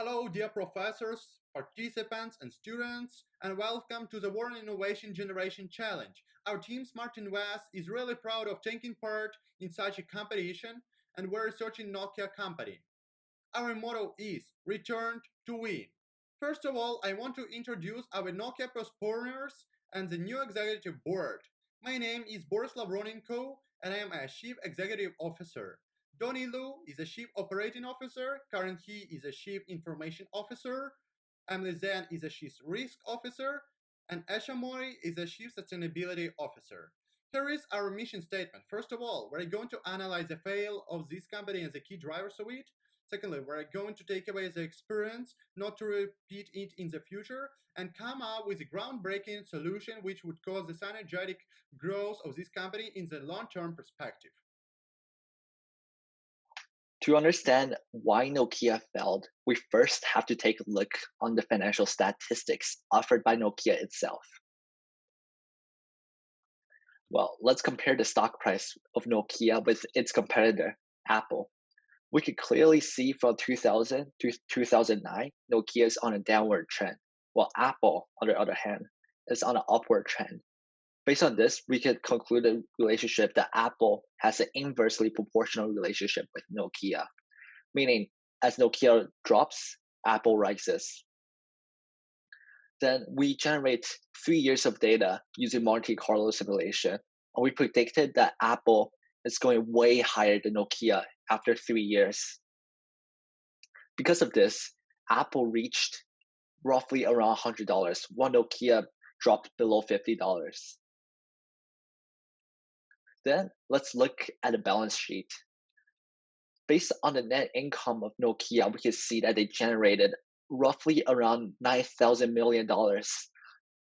Hello, dear professors, participants, and students, and welcome to the World Innovation Generation Challenge. Our team Smartinvest is really proud of taking part in such a competition, and we're researching Nokia company. Our motto is Return to Win. First of all, I want to introduce our Nokia postponers and the new executive board. My name is Boris Lavronenko, and I am a Chief Executive Officer. Donny Lu is a Chief Operating Officer, Karen He is a Chief Information Officer, Emily Zhang is a Chief Risk Officer, and Esha Mori is a Chief Sustainability Officer. Here is our mission statement. First of all, we're going to analyze the fail of this company and the key drivers of it. Secondly, we're going to take away the experience, not to repeat it in the future, and come up with a groundbreaking solution which would cause the synergetic growth of this company in the long-term perspective. To understand why Nokia failed, we first have to take a look on the financial statistics offered by Nokia itself. Well, let's compare the stock price of Nokia with its competitor, Apple. We could clearly see from 2000 to 2009, Nokia is on a downward trend, while Apple, on the other hand, is on an upward trend. Based on this, we could conclude a relationship that Apple has an inversely proportional relationship with Nokia, meaning as Nokia drops, Apple rises. Then we generate 3 years of data using Monte Carlo simulation, and we predicted that Apple is going way higher than Nokia after 3 years. Because of this, Apple reached roughly around $100, while Nokia dropped below $50. Then let's look at the balance sheet. Based on the net income of Nokia, we can see that they generated roughly around $9,000 million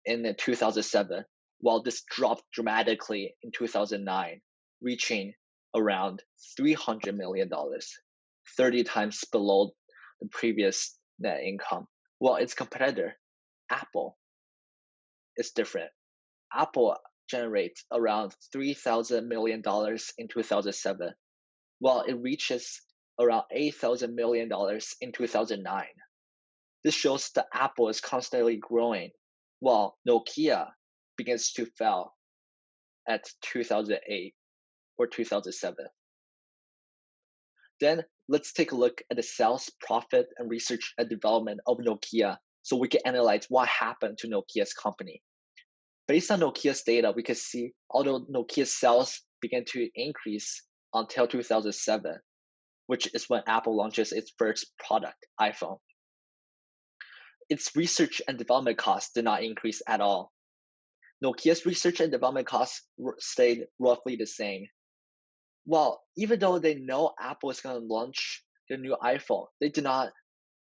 in 2007, while this dropped dramatically in 2009, reaching around $300 million, 30 times below the previous net income. While its competitor, Apple, is different. Apple generates around $3,000 million in 2007, while it reaches around $8,000 million in 2009. This shows that Apple is constantly growing, while Nokia begins to fall at 2008 or 2007. Then let's take a look at the sales, profit, and research and development of Nokia so we can analyze what happened to Nokia's company. Based on Nokia's data, we can see although Nokia's sales began to increase until 2007, which is when Apple launches its first product, iPhone. Its research and development costs did not increase at all. Nokia's research and development costs stayed roughly the same. Well, even though they know Apple is going to launch their new iPhone, they did not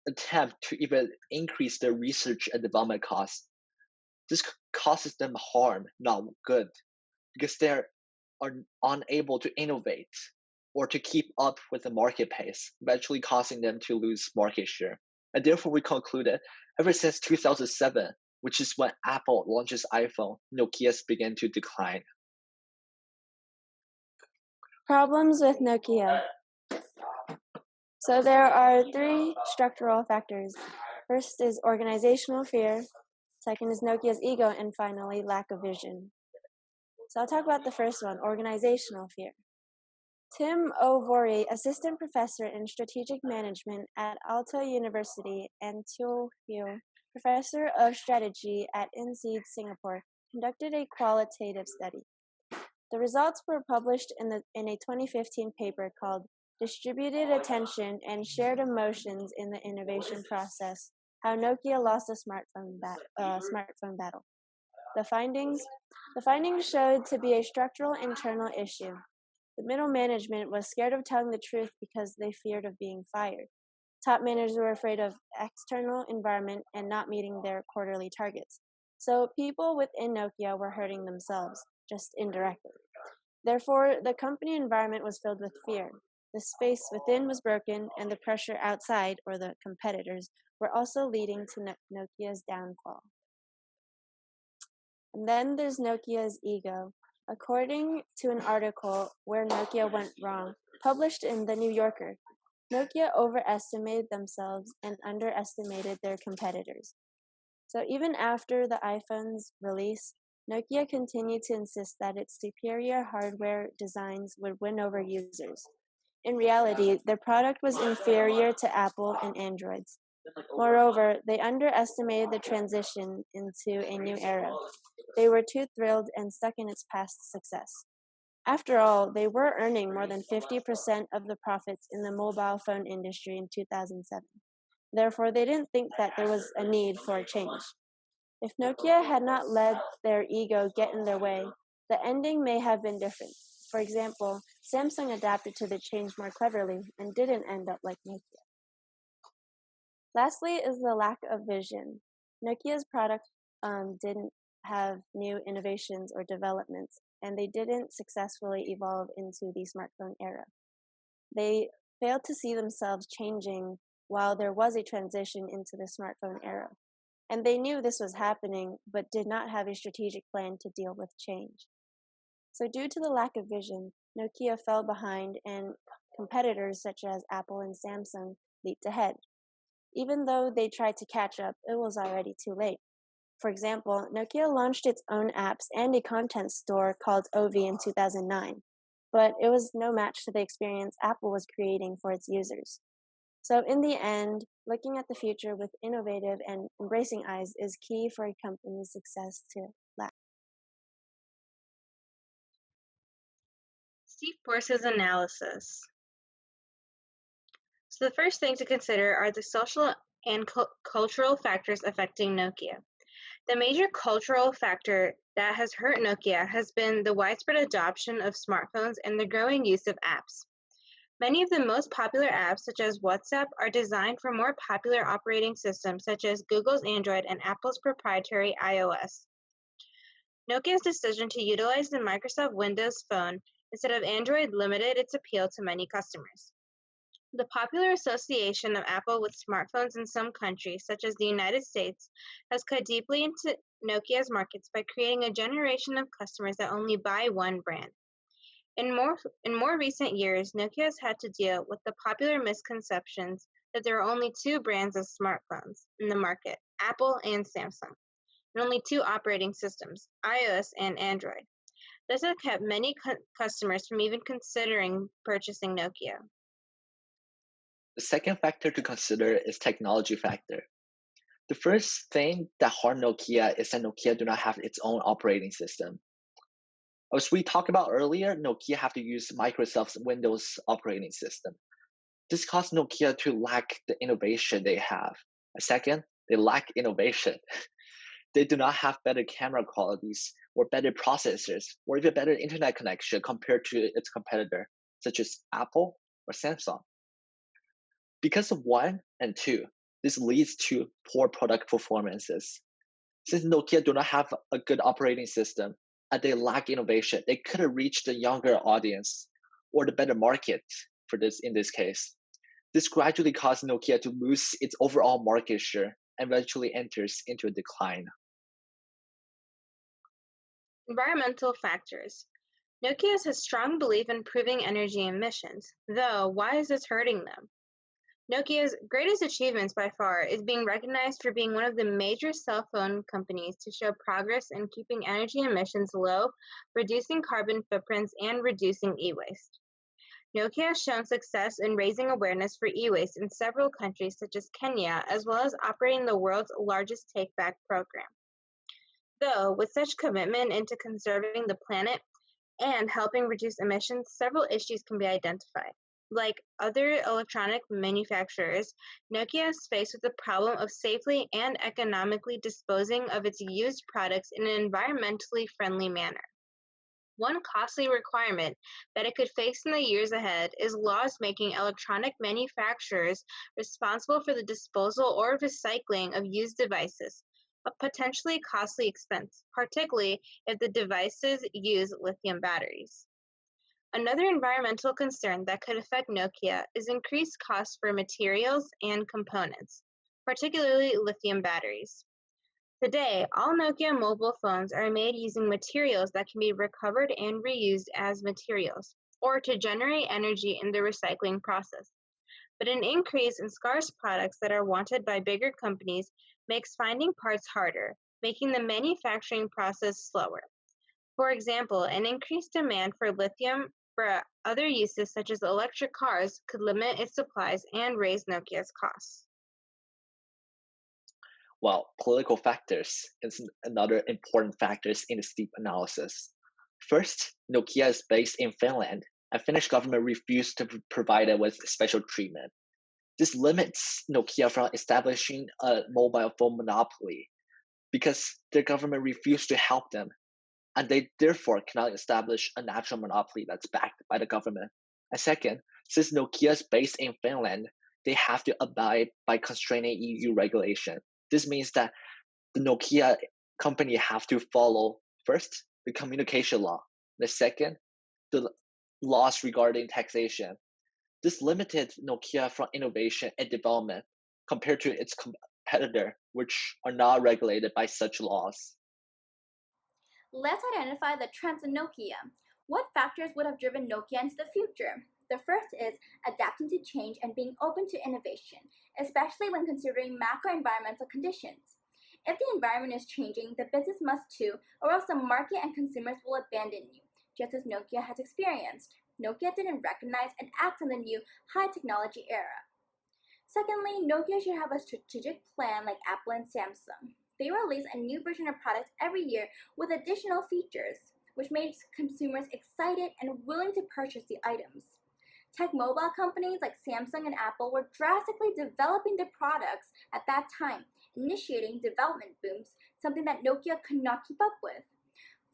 attempt to even increase their research and development costs. This causes them harm, not good, because they are unable to innovate or to keep up with the market pace, eventually causing them to lose market share. And therefore, we concluded ever since 2007, which is when Apple launches iPhone, Nokia's began to decline. Problems with Nokia. So there are 3 structural factors. First is organizational fear. Second is Nokia's ego. And finally, lack of vision. So I'll talk about the first one, organizational fear. Tim O'Vorry, assistant professor in strategic management at Aalto University, and Teo Hyo, professor of strategy at INSEAD Singapore, conducted a qualitative study. The results were published in a 2015 paper called Distributed Attention and Shared Emotions in the Innovation Process, How Nokia Lost a Smartphone Battle. The findings showed to be a structural internal issue. The middle management was scared of telling the truth because they feared of being fired. Top managers were afraid of external environment and not meeting their quarterly targets. So people within Nokia were hurting themselves, just indirectly. Therefore, the company environment was filled with fear. The space within was broken, and the pressure outside, or the competitors, were also leading to Nokia's downfall. And then there's Nokia's ego. According to an article Where Nokia Went Wrong, published in The New Yorker, Nokia overestimated themselves and underestimated their competitors. So even after the iPhone's release, Nokia continued to insist that its superior hardware designs would win over users. In reality, their product was inferior to Apple and Android's. Moreover, they underestimated the transition into a new era. They were too thrilled and stuck in its past success. After all, they were earning more than 50% of the profits in the mobile phone industry in 2007. Therefore, they didn't think that there was a need for a change. If Nokia had not let their ego get in their way, the ending may have been different. For example, Samsung adapted to the change more cleverly and didn't end up like Nokia. Lastly is the lack of vision. Nokia's product didn't have new innovations or developments, and they didn't successfully evolve into the smartphone era. They failed to see themselves changing while there was a transition into the smartphone era. And they knew this was happening, but did not have a strategic plan to deal with change. So due to the lack of vision, Nokia fell behind and competitors such as Apple and Samsung leaped ahead. Even though they tried to catch up, it was already too late. For example, Nokia launched its own apps and a content store called Ovi in 2009, but it was no match to the experience Apple was creating for its users. So in the end, looking at the future with innovative and embracing eyes is key for a company's success to last. Steve Force's analysis. So the first thing to consider are the social and cultural factors affecting Nokia. The major cultural factor that has hurt Nokia has been the widespread adoption of smartphones and the growing use of apps. Many of the most popular apps, such as WhatsApp, are designed for more popular operating systems such as Google's Android and Apple's proprietary iOS. Nokia's decision to utilize the Microsoft Windows Phone instead of Android limited its appeal to many customers. The popular association of Apple with smartphones in some countries, such as the United States, has cut deeply into Nokia's markets by creating a generation of customers that only buy one brand. In more recent years, Nokia has had to deal with the popular misconceptions that there are only two brands of smartphones in the market, Apple and Samsung, and only two operating systems, iOS and Android. This has kept many customers from even considering purchasing Nokia. The second factor to consider is technology factor. The first thing that harmed Nokia is that Nokia do not have its own operating system. As we talked about earlier, Nokia have to use Microsoft's Windows operating system. This caused Nokia to lack the innovation they have. Second, they lack innovation. They do not have better camera qualities or better processors or even better internet connection compared to its competitor, such as Apple or Samsung. Because of one and two, this leads to poor product performances. Since Nokia do not have a good operating system and they lack innovation, they couldn't reach the younger audience or the better market for this in this case. This gradually caused Nokia to lose its overall market share and eventually enters into a decline. Environmental factors. Nokia has strong belief in improving energy emissions, though why is this hurting them? Nokia's greatest achievements by far is being recognized for being one of the major cell phone companies to show progress in keeping energy emissions low, reducing carbon footprints, and reducing e-waste. Nokia has shown success in raising awareness for e-waste in several countries such as Kenya, as well as operating the world's largest take-back program. Though, with such commitment into conserving the planet and helping reduce emissions, several issues can be identified. Like other electronic manufacturers, Nokia is faced with the problem of safely and economically disposing of its used products in an environmentally friendly manner. One costly requirement that it could face in the years ahead is laws making electronic manufacturers responsible for the disposal or recycling of used devices, a potentially costly expense, particularly if the devices use lithium batteries. Another environmental concern that could affect Nokia is increased costs for materials and components, particularly lithium batteries. Today, all Nokia mobile phones are made using materials that can be recovered and reused as materials, or to generate energy in the recycling process. but an increase in scarce products that are wanted by bigger companies makes finding parts harder, making the manufacturing process slower. For example, an increased demand for lithium for other uses such as electric cars could limit its supplies and raise Nokia's costs. Well, political factors is another important factors in the steep analysis. First, Nokia is based in Finland, and Finnish government refused to provide it with special treatment. This limits Nokia from establishing a mobile phone monopoly because their government refused to help them, and they therefore cannot establish a natural monopoly that's backed by the government. And second, since Nokia is based in Finland, they have to abide by constraining EU regulation. This means that the Nokia company have to follow first the communication law, the second the laws regarding taxation. This limited Nokia from innovation and development compared to its competitor, which are not regulated by such laws. Let's identify the trends in Nokia. What factors would have driven Nokia into the future? The first is adapting to change and being open to innovation, especially when considering macro-environmental conditions. If the environment is changing, the business must too, or else the market and consumers will abandon you, just as Nokia has experienced. Nokia didn't recognize and act on the new high technology era. Secondly, Nokia should have a strategic plan like Apple and Samsung. They release a new version of products every year with additional features, which makes consumers excited and willing to purchase the items. Tech mobile companies like Samsung and Apple were drastically developing their products at that time, initiating development booms, something that Nokia could not keep up with.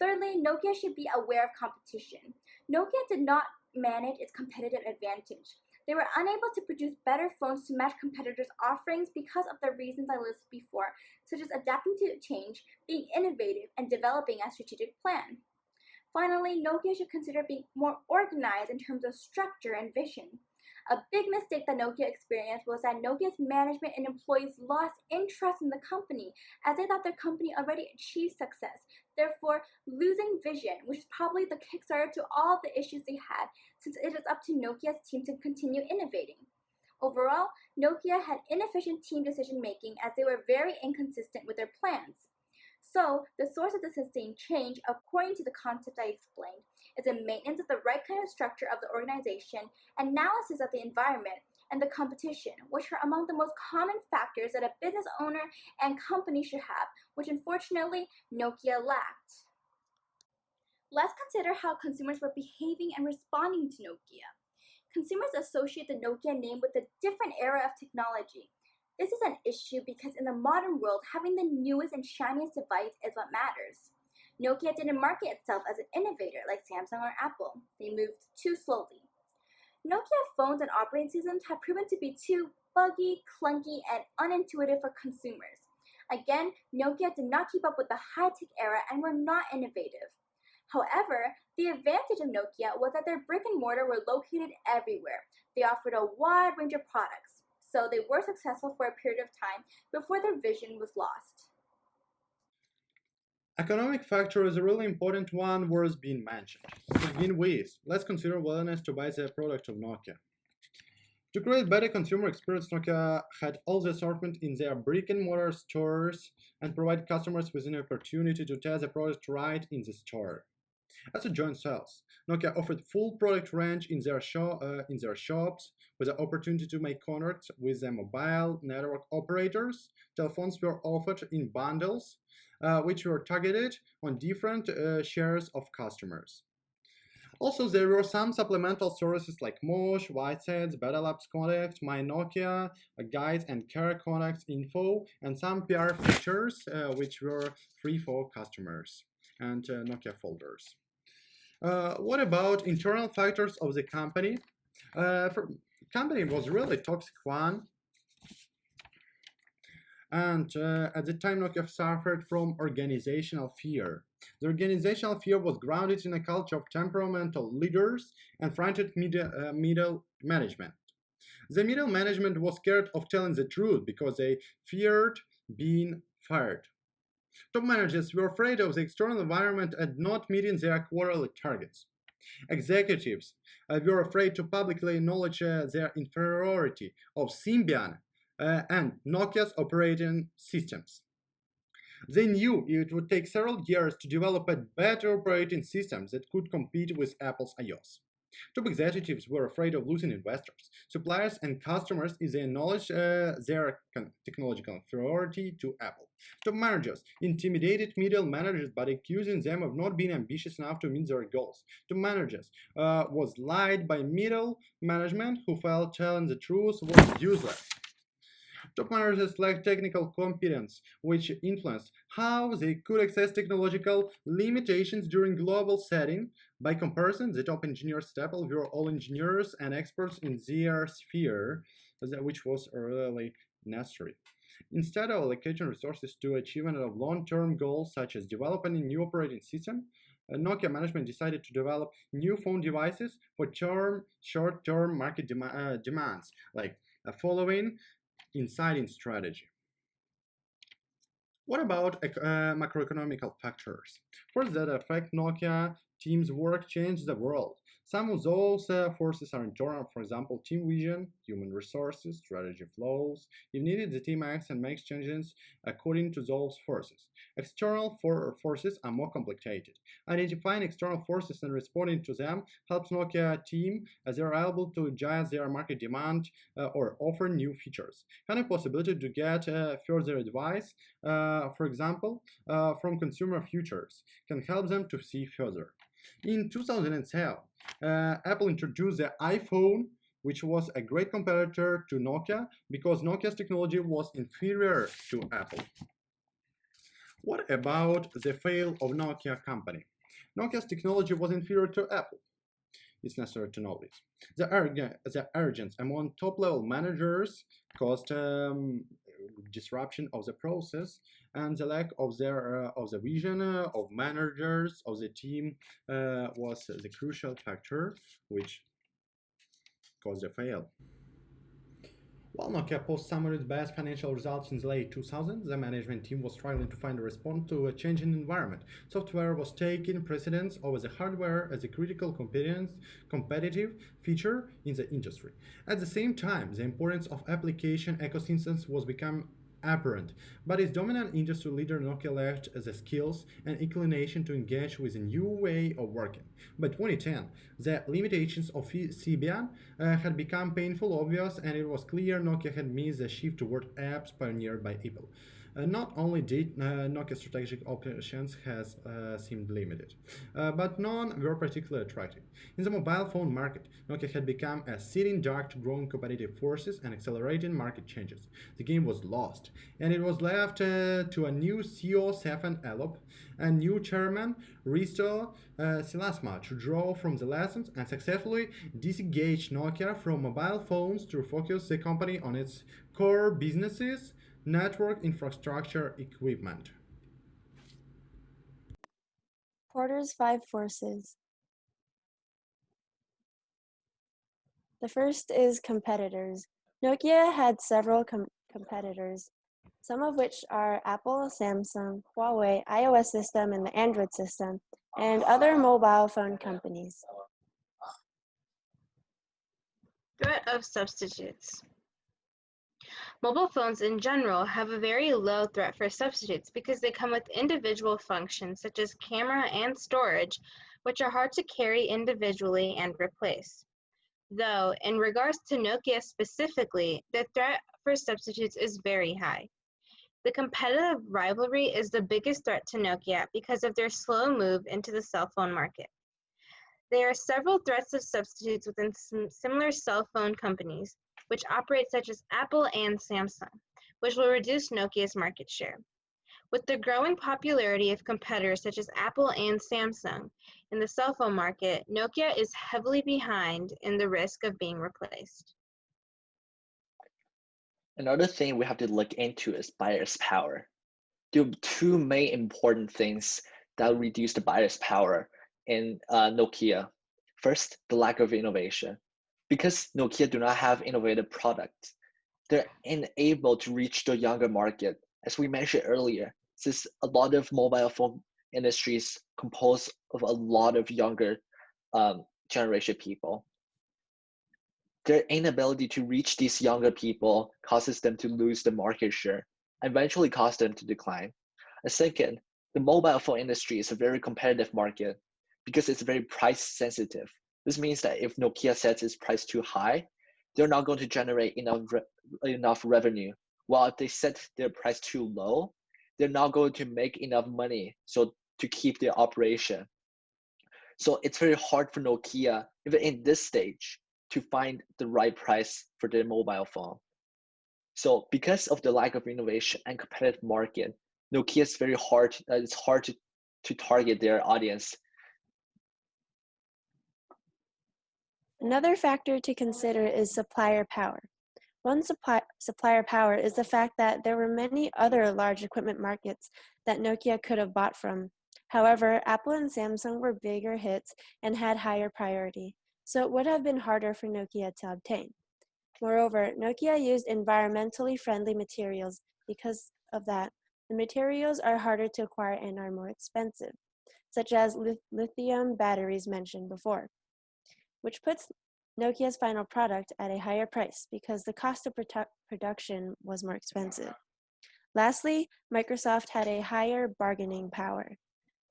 Thirdly, Nokia should be aware of competition. Nokia did not manage its competitive advantage. They were unable to produce better phones to match competitors' offerings because of the reasons I listed before, such as adapting to change, being innovative, and developing a strategic plan. Finally, Nokia should consider being more organized in terms of structure and vision. A big mistake that Nokia experienced was that Nokia's management and employees lost interest in the company as they thought their company already achieved success, therefore losing vision, which is probably the kickstarter to all the issues they had, since it is up to Nokia's team to continue innovating. Overall, Nokia had inefficient team decision making as they were very inconsistent with their plans. So, the source of the sustained change, according to the concept I explained, is a maintenance of the right kind of structure of the organization, analysis of the environment, and the competition, which are among the most common factors that a business owner and company should have, which unfortunately Nokia lacked. Let's consider how consumers were behaving and responding to Nokia. Consumers associate the Nokia name with a different era of technology. This is an issue because in the modern world, having the newest and shiniest device is what matters. Nokia didn't market itself as an innovator like Samsung or Apple. They moved too slowly. Nokia phones and operating systems have proven to be too buggy, clunky, and unintuitive for consumers. Again, Nokia did not keep up with the high-tech era and were not innovative. However, the advantage of Nokia was that their brick and mortar were located everywhere. They offered a wide range of products, so they were successful for a period of time before their vision was lost. Economic factor is a really important one worth being mentioned. To begin with, let's consider willingness to buy the product of Nokia. To create better consumer experience, Nokia had all the assortment in their brick-and-mortar stores and provide customers with an opportunity to test the product right in the store. As a joint sales, Nokia offered full product range in their shops with the opportunity to make contracts with the mobile network operators. Telephones were offered in bundles, which were targeted on different shares of customers. Also, there were some supplemental services like Mosh, Whitesets, Beta Labs Contact, My Nokia, guides and care contacts info, and some PR features which were free for customers and Nokia folders. What about internal factors of the company? Company was really toxic one, and at the time Nokia suffered from organizational fear. The organizational fear was grounded in a culture of temperamental leaders and frantic middle management. The middle management was scared of telling the truth because they feared being fired. Top managers were afraid of the external environment and not meeting their quarterly targets. Executives were afraid to publicly acknowledge their inferiority of Symbian and Nokia's operating systems. They knew it would take several years to develop a better operating system that could compete with Apple's iOS. Top executives were afraid of losing investors, suppliers, and customers if they acknowledged their technological inferiority to Apple. Top managers intimidated middle managers by accusing them of not being ambitious enough to meet their goals. Top managers was lied by middle management who felt telling the truth was useless. Top managers lacked technical competence, which influenced how they could access technological limitations during global setting. By comparison, the top engineers at Apple were all engineers and experts in their sphere, which was really necessary. Instead of allocating resources to achievement of long-term goals such as developing a new operating system, Nokia management decided to develop new phone devices for short-term market demands, like following inciting strategy. What about macroeconomical factors? Forces that affect Nokia team's work change the world. Some of those forces are internal, for example, team vision, human resources, strategy flows. If needed, the team acts and makes changes according to those forces. External forces are more complicated. Identifying external forces and responding to them helps Nokia team as they are able to adjust their market demand or offer new features. Having a possibility to get further advice, for example, from consumer futures, can help them to see further. In 2007, Apple introduced the iPhone, which was a great competitor to Nokia because Nokia's technology was inferior to Apple. What about the fail of Nokia company? Nokia's technology was inferior to Apple. It's necessary to know this. The arrogance among top-level managers caused disruption of the process, and the lack of the vision of managers of the team was the crucial factor which caused the fail. While Nokia posted some of its best financial results in the late 2000s, the management team was struggling to find a response to a changing environment. Software was taking precedence over the hardware as a critical competitive feature in the industry. At the same time, the importance of application ecosystems was becoming apparent, but its dominant industry leader Nokia lacked the skills and inclination to engage with a new way of working. By 2010, the limitations of Symbian had become painfully obvious, and it was clear Nokia had missed the shift toward apps pioneered by Apple. Not only did Nokia's strategic options has seemed limited, but none were particularly attractive. In the mobile phone market, Nokia had become a sitting duck to growing competitive forces and accelerating market changes. The game was lost, and it was left to a new CEO, Stefan Elop, and new chairman, Risto Silasma, to draw from the lessons and successfully disengage Nokia from mobile phones to focus the company on its core businesses, network infrastructure equipment. Porter's 5 forces. The first is competitors. Nokia had several competitors, some of which are Apple, Samsung, Huawei, iOS system, and the Android system, and other mobile phone companies. Threat of substitutes. Mobile phones in general have a very low threat for substitutes because they come with individual functions such as camera and storage, which are hard to carry individually and replace. Though, in regards to Nokia specifically, the threat for substitutes is very high. The competitive rivalry is the biggest threat to Nokia because of their slow move into the cell phone market. There are several threats of substitutes within similar cell phone companies, which operate such as Apple and Samsung, which will reduce Nokia's market share. With the growing popularity of competitors such as Apple and Samsung in the cell phone market, Nokia is heavily behind in the risk of being replaced. Another thing we have to look into is buyer's power. There are two main important things that reduce the buyer's power in Nokia. First, the lack of innovation. Because Nokia do not have innovative products, they're unable to reach the younger market. As we mentioned earlier, since a lot of mobile phone industries composed of a lot of younger generation people. Their inability to reach these younger people causes them to lose the market share and eventually cause them to decline. And second, the mobile phone industry is a very competitive market because it's very price sensitive. This means that if Nokia sets its price too high, they're not going to generate enough revenue. While if they set their price too low, they're not going to make enough money so to keep their operation. So it's very hard for Nokia, even in this stage, to find the right price for their mobile phone. So because of the lack of innovation and competitive market, Nokia is very hard. It's hard to target their audience. Another factor to consider is supplier power. One supplier power is the fact that there were many other large equipment markets that Nokia could have bought from. However, Apple and Samsung were bigger hits and had higher priority, so it would have been harder for Nokia to obtain. Moreover, Nokia used environmentally friendly materials. Because of that, the materials are harder to acquire and are more expensive, such as lithium batteries mentioned before, which puts Nokia's final product at a higher price because the cost of production was more expensive. Lastly, Microsoft had a higher bargaining power.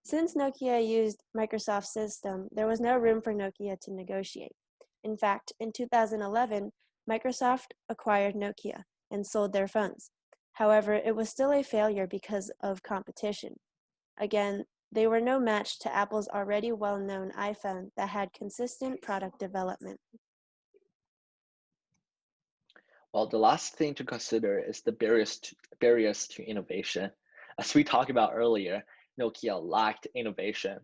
Since Nokia used Microsoft's system, there was no room for Nokia to negotiate. In fact, in 2011, Microsoft acquired Nokia and sold their phones. However, it was still a failure because of competition. Again, they were no match to Apple's already well-known iPhone that had consistent product development. Well, the last thing to consider is the barriers to innovation. As we talked about earlier, Nokia lacked innovation.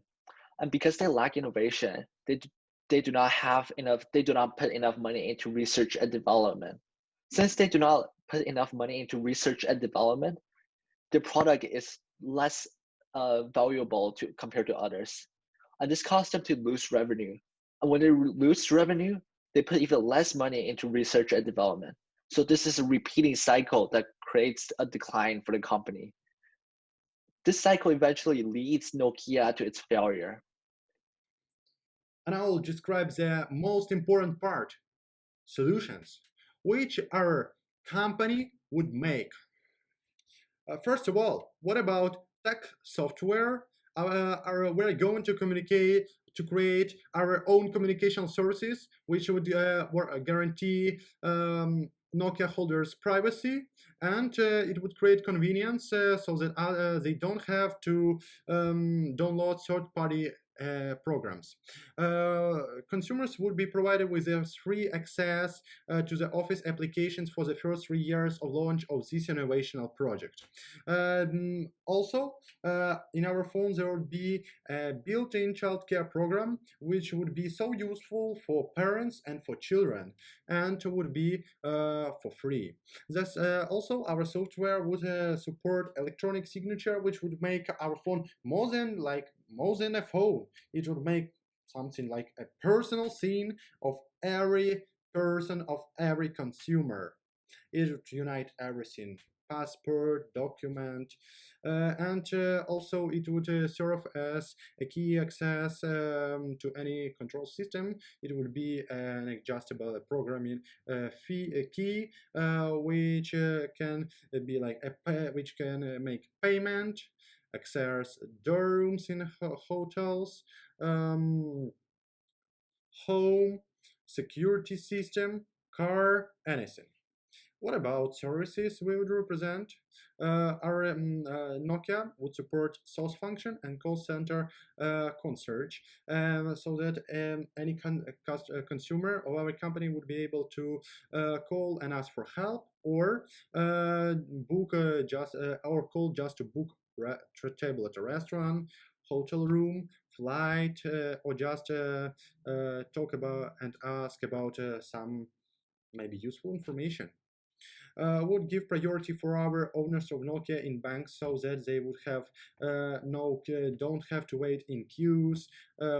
And because they lack innovation, they do not put enough money into research and development. Since they do not put enough money into research and development, their product is less valuable compared to others. And this caused them to lose revenue. And when they lose revenue, they put even less money into research and development. So this is a repeating cycle that creates a decline for the company. This cycle eventually leads Nokia to its failure. And I will describe the most important part, solutions, which our company would make. First of all, what about tech software? We're going to create our own communication services, which would guarantee Nokia holders' privacy, and it would create convenience so that they don't have to download third-party programs. Consumers would be provided with a free access to the Office applications for the first 3 years of launch of this innovational project. Also, in our phones, there would be a built-in childcare program, which would be so useful for parents and for children, and would be for free. Thus, also, our software would support electronic signature, which would make our phone more than a phone. It would make something like a personal scene of every person, of every consumer. It would unite everything: passport, document, and also it would serve as a key access to any control system. It would be an adjustable programming key, which can be like which can make payment, access dorms in hotels, um, home, security system, car, anything. What about services we would represent? Our Nokia would support source function and call center concierge, so that any consumer of our company would be able to call and ask for help, or book or call just to book table at a restaurant, hotel room, flight, or just talk about and ask about some maybe useful information. Would give priority for our owners of Nokia in banks so that they would have don't have to wait in queues,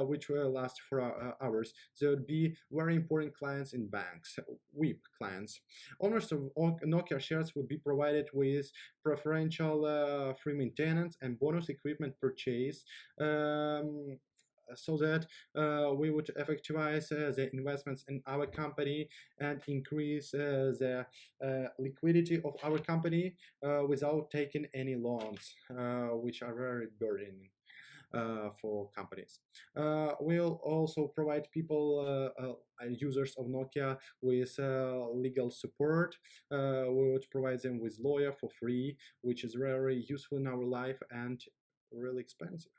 which will last for hours. There would be very important clients in banks, WIP clients. Owners of Nokia shares would be provided with preferential free maintenance and bonus equipment purchase. so that we would effectivize the investments in our company and increase the liquidity of our company without taking any loans, which are very burdening for companies. We'll also provide people, users of Nokia, with legal support. We would provide them with lawyer for free, which is very useful in our life and really expensive.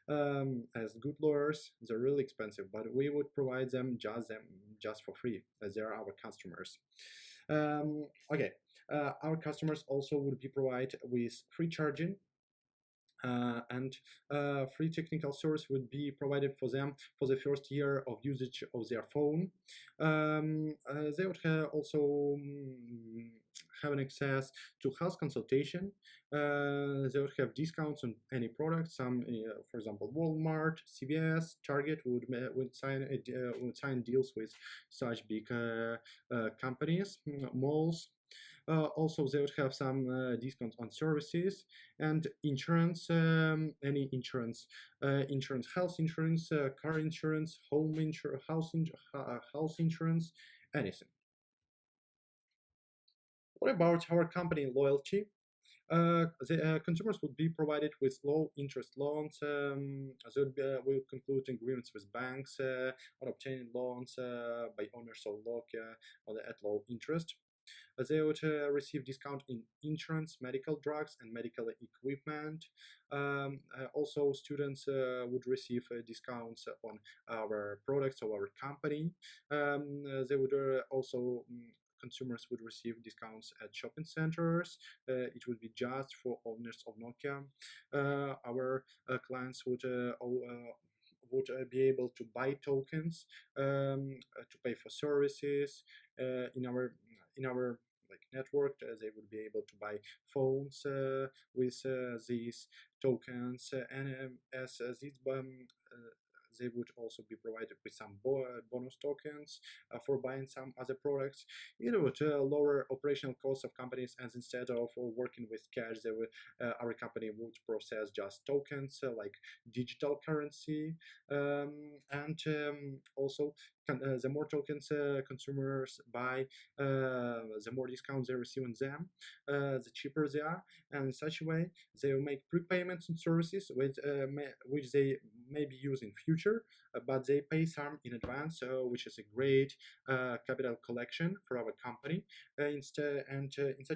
As good lawyers, they're really expensive, but we would provide them just for free, as they are our customers. Okay, our customers also would be provided with free charging, and free technical service would be provided for them for the first year of usage of their phone. They would also have an access to health consultation. They would have discounts on any product. Some, for example, Walmart, CVS, Target would sign deals with such big companies, malls. Also, they would have some discounts on services and insurance, any insurance, health insurance, car insurance, home insurance, house insurance, anything. What about our company loyalty? The consumers would be provided with low interest loans. Will conclude agreements with banks on obtaining loans by owners of Nokia at low interest. They would receive discount in insurance, medical drugs, and medical equipment. Also, students would receive discounts on our products of our company. They would also consumers would receive discounts at shopping centers. It would be just for owners of Nokia. Our clients would be able to buy tokens to pay for services in our like network. They would be able to buy phones with these tokens, and as these they would also be provided with some bonus tokens for buying some other products. It would lower operational costs of companies, and instead of working with cash, our company would process just tokens like digital currency. And also, the more tokens consumers buy, the more discounts they receive on them, the cheaper they are. And in such a way, they will make prepayments on services which they may be used in future, but they pay some in advance, which is a great capital collection for our company. In such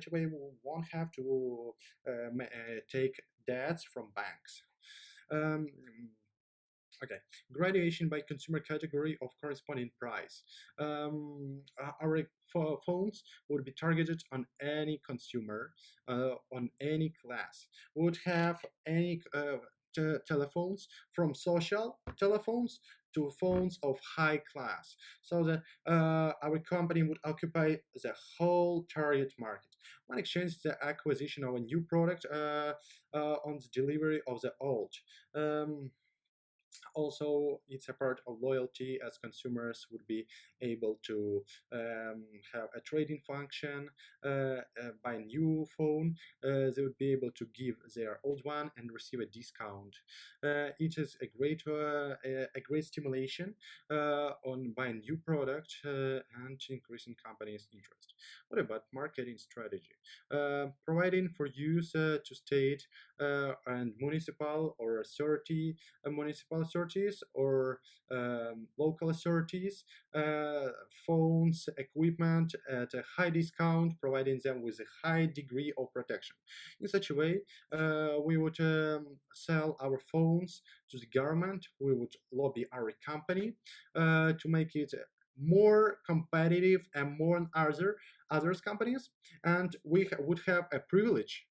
a way, we won't have to take debts from banks. Um, Okay, graduation by consumer category of corresponding price. Our phones would be targeted on any consumer, on any class. We would have any telephones, from social telephones to phones of high class, so that our company would occupy the whole target market. One exchange the acquisition of a new product on the delivery of the old. Um, Also, it's a part of loyalty, as consumers would be able to have a trading function, buy a new phone. They would be able to give their old one and receive a discount. It is a great stimulation on buying new product and increasing companies' interest. What about marketing strategy? Providing for use to state and municipal or municipal authorities or local authorities, phones, equipment at a high discount, providing them with a high degree of protection. In such a way, we would sell our phones to the government. We would lobby our company to make it more competitive and more than others companies, and would have a privilege.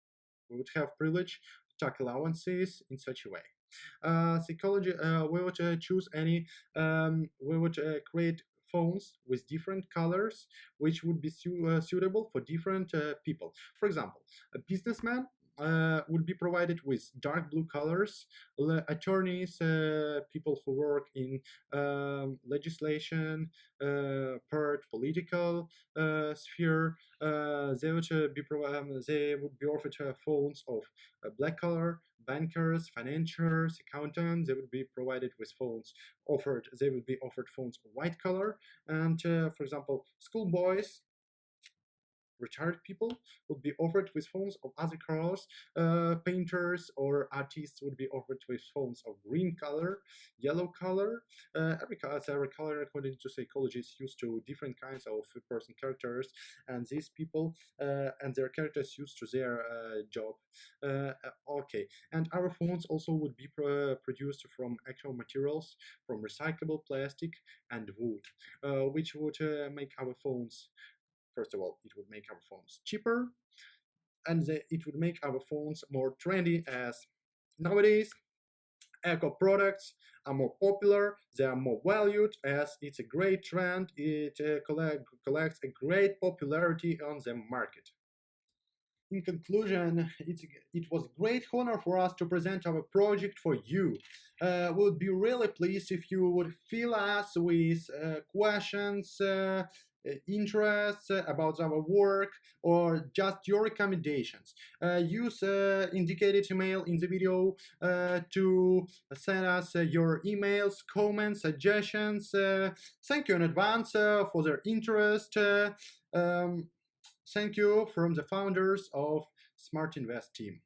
We would have privilege tax allowances in such a way. Psychology, we would choose any, we would create phones with different colors, which would be suitable for different people. For example, a businessman would be provided with dark blue colors. Attorneys, people who work in legislation, part political sphere, they would be offered phones of black color, bankers, financiers, accountants, they would be provided with phones offered. They would be offered phones of white color, and for example, schoolboys, retired people would be offered with phones of other colors. Painters or artists would be offered with phones of green color, yellow color. Every color, according to psychology, is used to different kinds of person characters, and these people and their characters used to their job. Okay, and our phones also would be produced from actual materials, from recyclable plastic and wood, which would make our phones. First of all, it would make our phones cheaper, and it would make our phones more trendy, as nowadays eco products are more popular, they are more valued, as it's a great trend, it collects a great popularity on the market. In conclusion, it was a great honor for us to present our project for you. We would be really pleased if you would fill us with questions, interests about our work, or just your recommendations. Use indicated email in the video to send us your emails, comments, suggestions. Thank you in advance for their interest. Um, Thank you from the founders of Smartinvest team.